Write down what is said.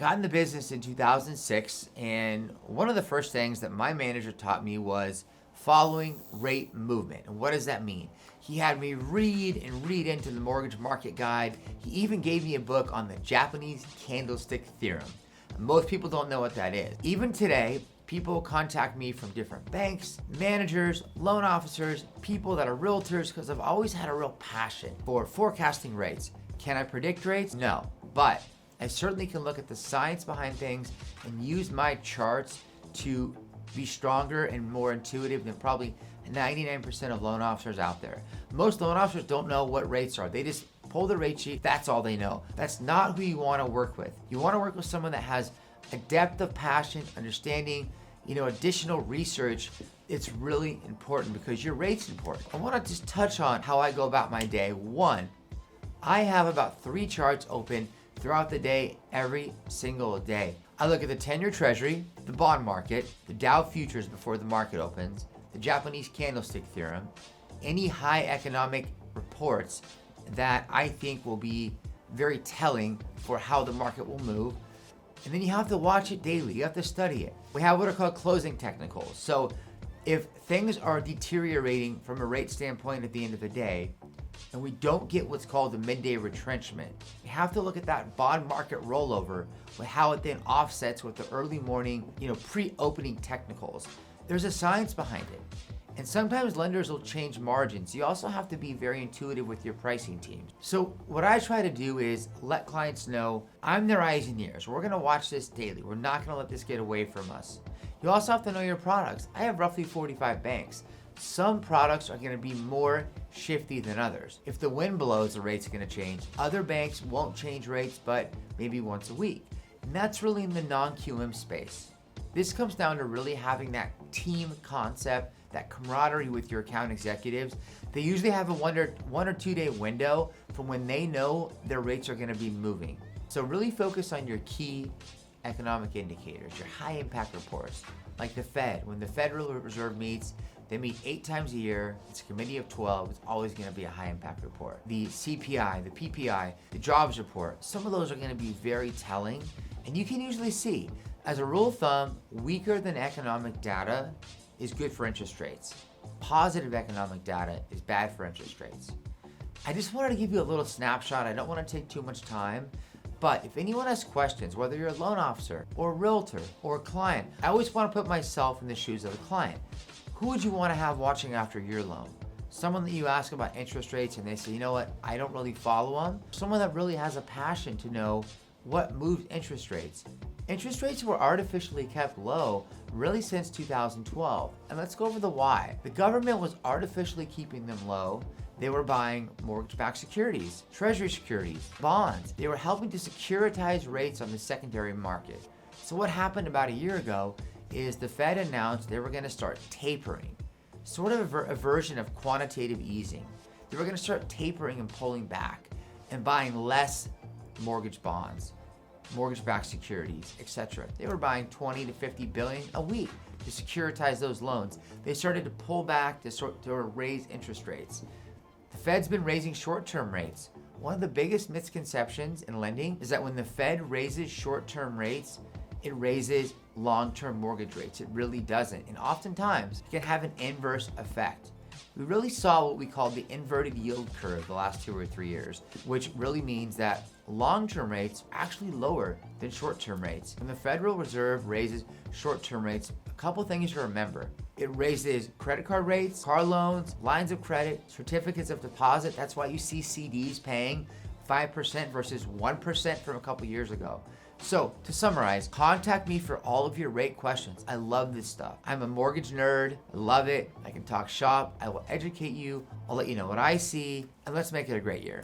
got in the business in 2006, and one of the first things that my manager taught me was following rate movement. And what does that mean? He had me read into the mortgage market guide. He even gave me a book on the Japanese candlestick theorem. Most people don't know what that is. Even today, people contact me from different banks, managers, loan officers, people that are realtors, because I've always had a real passion for forecasting rates. Can I predict rates? No, but I certainly can look at the science behind things and use my charts to be stronger and more intuitive than probably 99% of loan officers out there. Most loan officers don't know what rates are. They just pull the rate sheet, that's all they know. That's not who you want to work with. You want to work with someone that has a depth of passion, understanding, additional research. It's really important because your rate's important. I want to just touch on how I go about my day. One, I have about 3 charts open throughout the day, every single day. I look at the 10-year treasury, the bond market, the Dow futures before the market opens, the Japanese candlestick theorem, any high economic reports that I think will be very telling for how the market will move. And then you have to watch it daily. You have to study it. We have what are called closing technicals. So if things are deteriorating from a rate standpoint at the end of the day, and we don't get what's called the midday retrenchment, you have to look at that bond market rollover with how it then offsets with the early morning, pre-opening technicals. There's a science behind it. And sometimes lenders will change margins. You also have to be very intuitive with your pricing team. So what I try to do is let clients know I'm their eyes and ears. We're gonna watch this daily. We're not gonna let this get away from us. You also have to know your products. I have roughly 45 banks. Some products are gonna be more shifty than others. If the wind blows, the rate's gonna change. Other banks won't change rates, but maybe once a week. And that's really in the non-QM space. This comes down to really having that team concept, that camaraderie with your account executives. They usually have a 1 or 2 day window from when they know their rates are gonna be moving. So really focus on your key economic indicators, your high impact reports, like the Fed. When the Federal Reserve meets, they meet 8 times a year. It's a committee of 12. It's always gonna be a high impact report. The CPI, the PPI, the jobs report, some of those are gonna be very telling. And you can usually see, as a rule of thumb, weaker than economic data is good for interest rates. Positive economic data is bad for interest rates. I just wanted to give you a little snapshot. I don't want to take too much time, but if anyone has questions, whether you're a loan officer or a realtor or a client, I always want to put myself in the shoes of the client. Who would you want to have watching after your loan? Someone that you ask about interest rates and they say, you know what, I don't really follow them. Someone that really has a passion to know what moves interest rates. Interest rates were artificially kept low really since 2012. And let's go over the why. The government was artificially keeping them low. They were buying mortgage-backed securities, treasury securities, bonds. They were helping to securitize rates on the secondary market. So what happened about a year ago is the Fed announced they were going to start tapering, sort of a version of quantitative easing. They were going to start tapering and pulling back and buying less mortgage bonds, mortgage-backed securities, etc. They were buying 20 to 50 billion a week to securitize those loans. They started to pull back to raise interest rates. The Fed's been raising short-term rates. One of the biggest misconceptions in lending is that when the Fed raises short-term rates, it raises long-term mortgage rates. It really doesn't. And oftentimes, it can have an inverse effect. We really saw what we call the inverted yield curve the last 2 or 3 years, which really means that long-term rates are actually lower than short-term rates. When the Federal Reserve raises short-term rates, a couple things to remember. It raises credit card rates, car loans, lines of credit, certificates of deposit. That's why you see CDs paying 5% versus 1% from a couple years ago. So to summarize, contact me for all of your rate questions. I love this stuff. I'm a mortgage nerd. I love it. I can talk shop. I will educate you. I'll let you know what I see, and let's make it a great year.